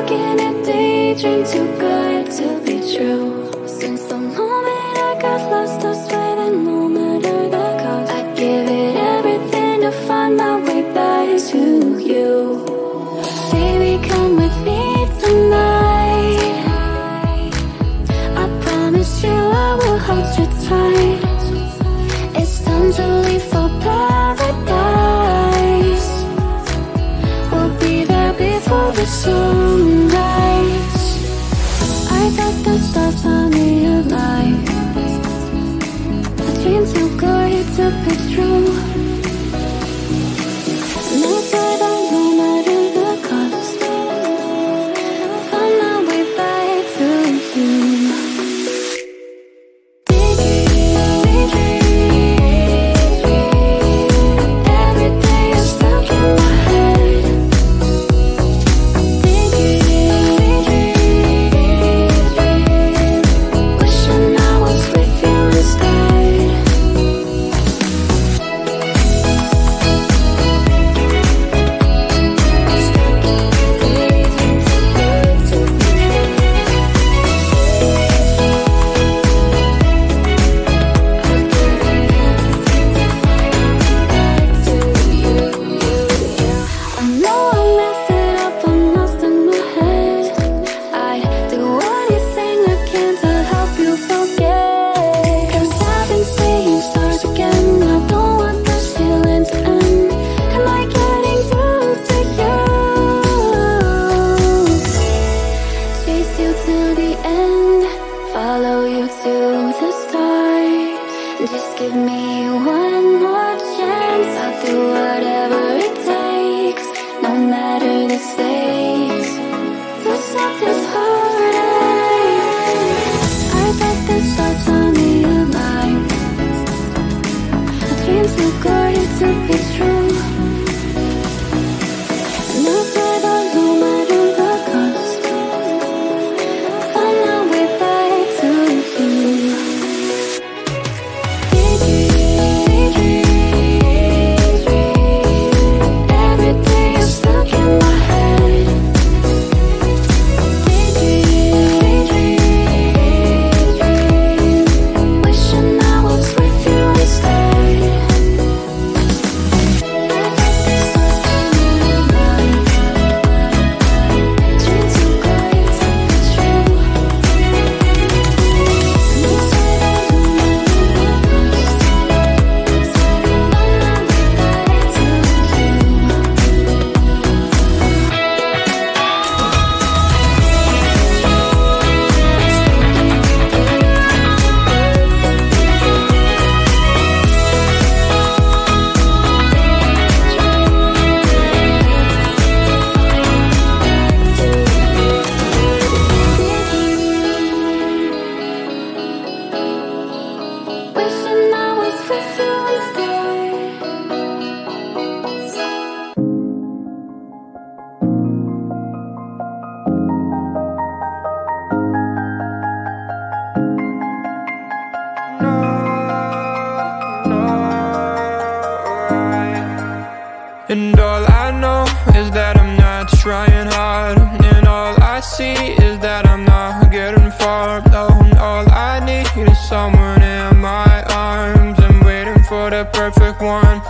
can a daydream too good to be true? Since the moment I got lost, I swear that no matter the cost, I'd give it everything to find my way back to you. Baby, come with me tonight. I promise you I will hold you tight. It's time to leave for paradise. We'll be there before the sunrise. I thought the stars on me alive. A dream too good to be true. Never done, no matter the cost. Find my way back to you. Every day you're stuck in my head. Wishing I was with you instead. I know I messed it up, I'm lost in my head. I'd do anything I can to help you forget. 'Cause I've been seeing stars again. I don't want this feeling to end. Am I getting through to you? Chase you till the end, follow you to the start. Just give me one more chance. I'll do whatever it takes, no matter the stakes. The something's hurting. I thought the stars on me alive. A dream too good to be true. Never done, no matter the cost. Find my way back to you. Every day you're stuck in my head. Wishing I was with you instead. Dream too good to be true. Wishing I was with you instead. And all I know is that I'm not trying hard, and all I see is that I'm not getting far. No, all I need is someone in my arms. I'm waiting for the perfect one.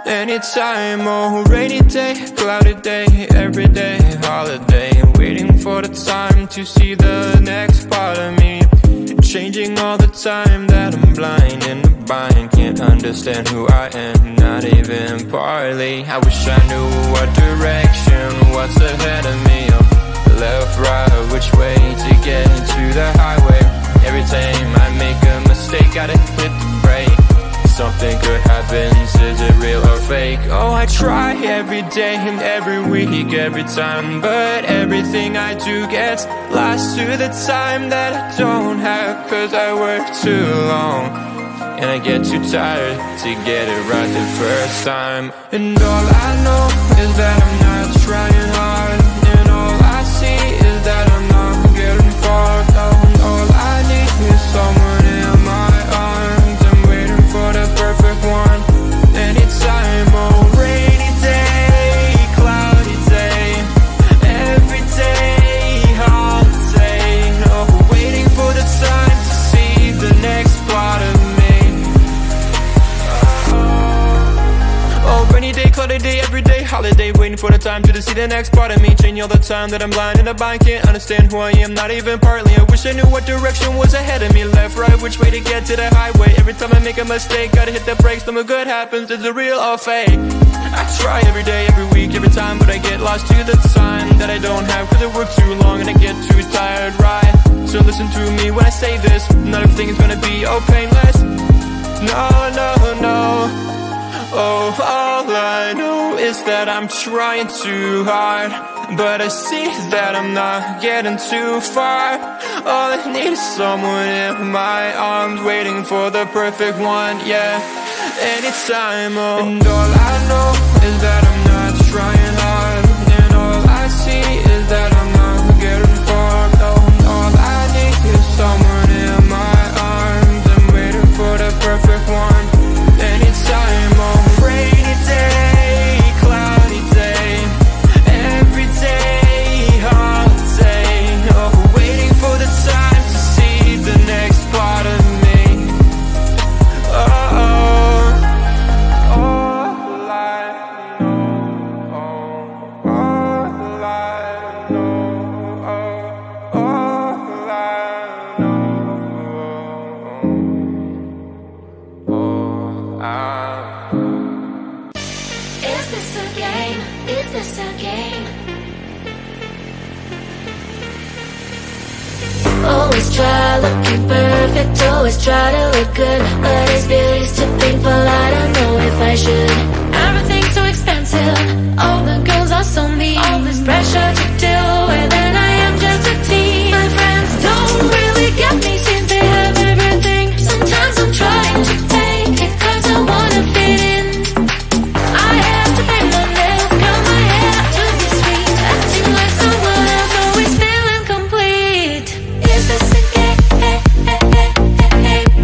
Anytime, oh, rainy day, cloudy day, every day, holiday. Waiting for the time to see the next part of me. Changing all the time that I'm blind in the bind. Can't understand who I am, not even partly. I wish I knew what direction, what's ahead of me. Left, right, which way to get to the highway. Every time I make a mistake, gotta hit the brake. Something good happens, is it real or fake? Oh, I try every day and every week, every time, but everything I do gets lost to the time that I don't have. 'Cause I work too long, and I get too tired to get it right the first time. And all I know is that I'm not trying hard, and all I see is that I'm not getting far. No, all I need is someone in my arms. I'm waiting for the perfect one. Anytime, oh, rainy day, cloudy day, every day, time to see the next part of me. Changing all the time that I'm blind and I can't understand who I am, not even partly. I wish I knew what direction was ahead of me. Left, right, which way to get to the highway. Every time I make a mistake, gotta hit the brakes. Something good happens, is it real or fake? I try every day, every week, every time, but I get lost to the time that I don't have. Cause I work too long and I get too tired, right? So listen to me when I say this, not everything is gonna be all painless. No, no, no. Oh, all I know is that I'm trying too hard, but I see that I'm not getting too far. All I need is someone in my arms, waiting for the perfect one, yeah. Anytime, oh. And all I know is that I'm not trying hard, and all I see is that I'm not getting far. No, all I need is someone in my arms, I'm waiting for the perfect one. Anytime, oh. Rainy day, cloudy day, every day, holiday. Oh, waiting for the time to see the next part of me. Oh, all I know, all I know, all I know, all I. Is this a game? Is this a game? Always try looking perfect, always try to look good, but it's beauty's too painful, I don't know if I should. Everything's so expensive, all the girls are so mean, all this pressure to deal with, and I am just a teen. My friends don't really get me since they have everything. Sometimes I'm trying to fake it cause I wanna fit in. I have to paint my nails, curl my hair to be sweet, acting like someone else, always feeling complete. Is this a game?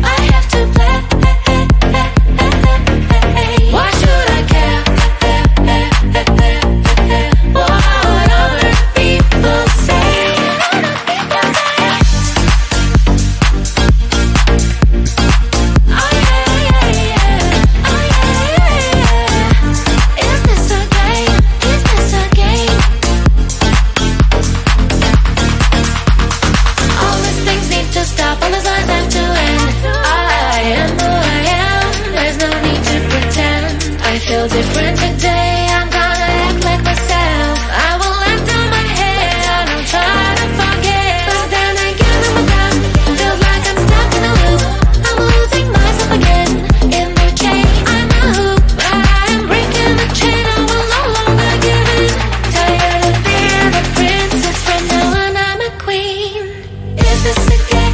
I have to play. Why should I care? What other people say? Oh yeah, is this a game? Is this a game? All these things need to stop, all these lines have to end. I am who I am, there's no need to pretend. I feel different today, I'm gonna act like myself. I will let down my hair, and I'll try to forget. But then again, I'm down, feels like I'm stuck in a loop. I'm losing myself again, in the chain. I'm a hoop, but I am breaking the chain, I will no longer give in. Tired of being a princess, from now on I'm a queen. Is this a game?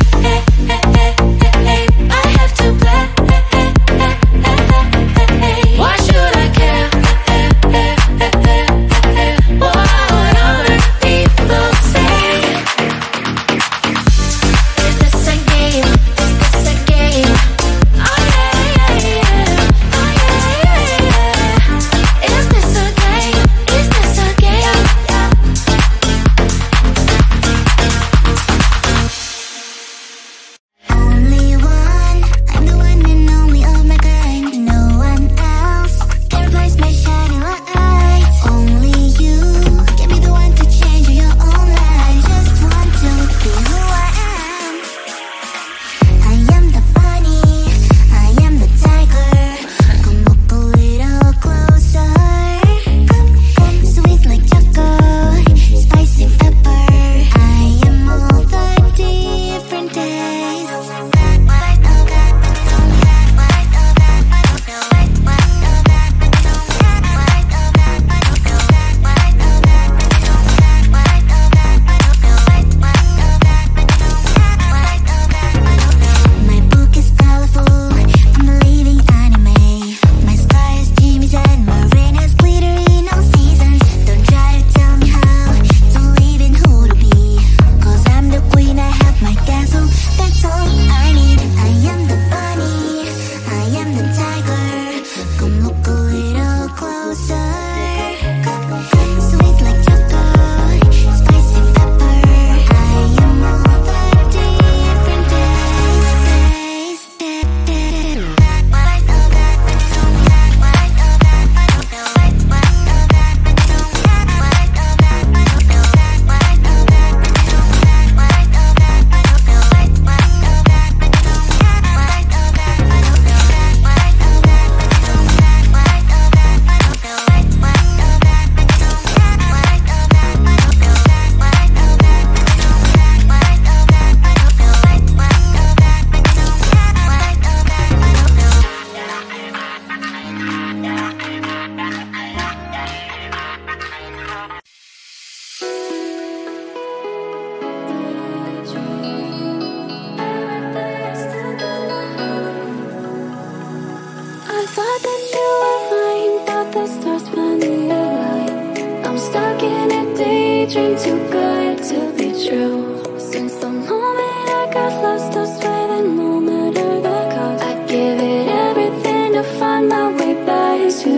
to be true. Since the moment I got lost, I swear that no matter the cost, I'd give it everything to find my way back to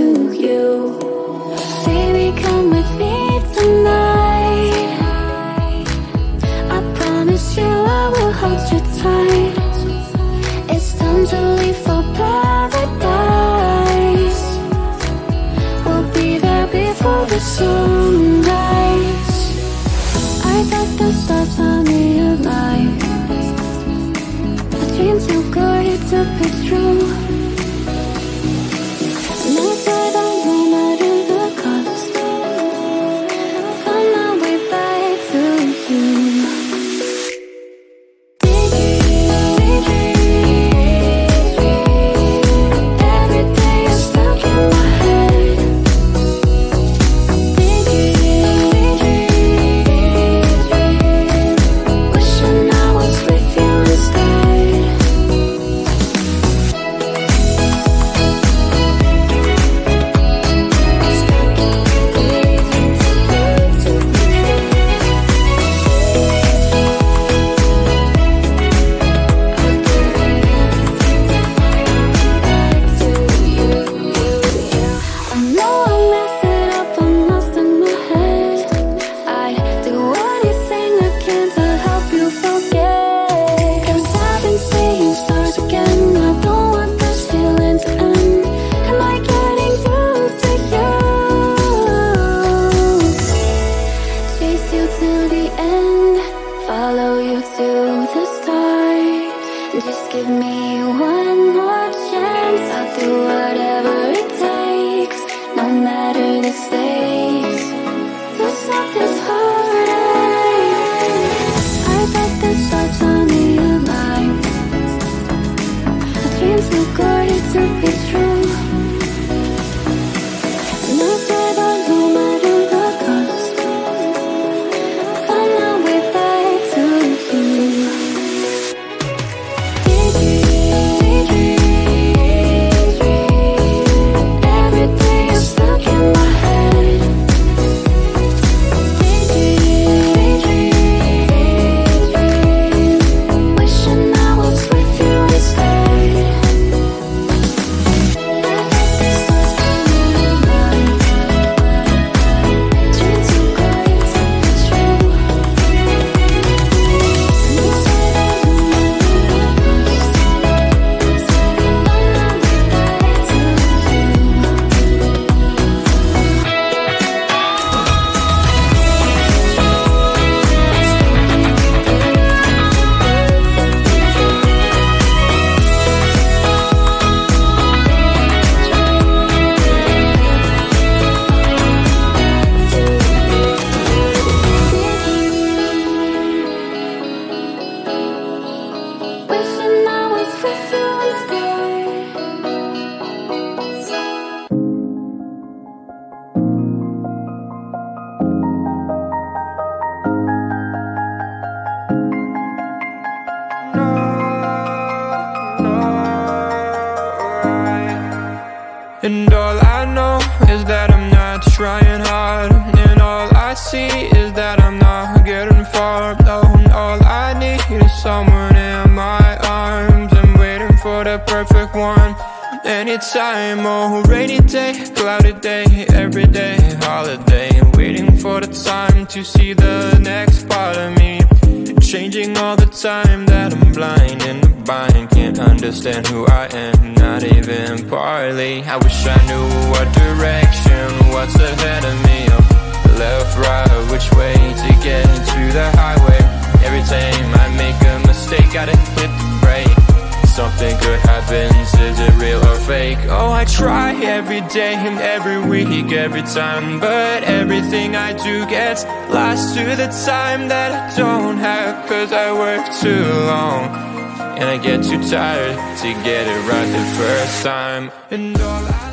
you. Baby, come with me tonight. I promise you I will hold you tight. It's time to leave for paradise. We'll be there before the sunrise. I thought the stars found me alive. A dream too good to be true. And I said that no matter the cost, find my way back to you. Every day you're stuck in my head. Wishing I was with you instead. I know I messed it up, I'm lost in my head. I'd do anything I can to help you forget. 'Cause I've been seeing stars again. I don't want this feeling to end. Am I getting through to you? Chase you till the end, follow you to the start. Just give me one more chance. I'll do whatever it takes, no matter the stakes. This stuff is harder. I thought the stars found me alive. A dream too good to be true. And I said that no matter the cost, find my way back to you. Every day you're stuck in my head. Wishing I was with you instead. Dream too good to be true. And you say that no matter the cost, find my way back to you. Wishing I was with you instead. And all I know is that I'm not trying hard, and all I see is that I'm not getting far. No, all I need is someone in my arms. I'm waiting for the perfect one. Anytime, oh, rainy day, cloudy day, every day, holiday. Waiting for the time to see the next part of me. Changing all the time that I'm blind in the bind. Can't understand who I am, not even partly. I wish I knew what direction, what's ahead of me. Left, right, which way to get to the highway. Every time I make a mistake, gotta hit the brake. Something good happens, is it real or fake? Oh, I try every day and every week, every time, but everything I do gets lost to the time that I don't have. 'Cause I work too long, and I get too tired to get it right the first time. And all I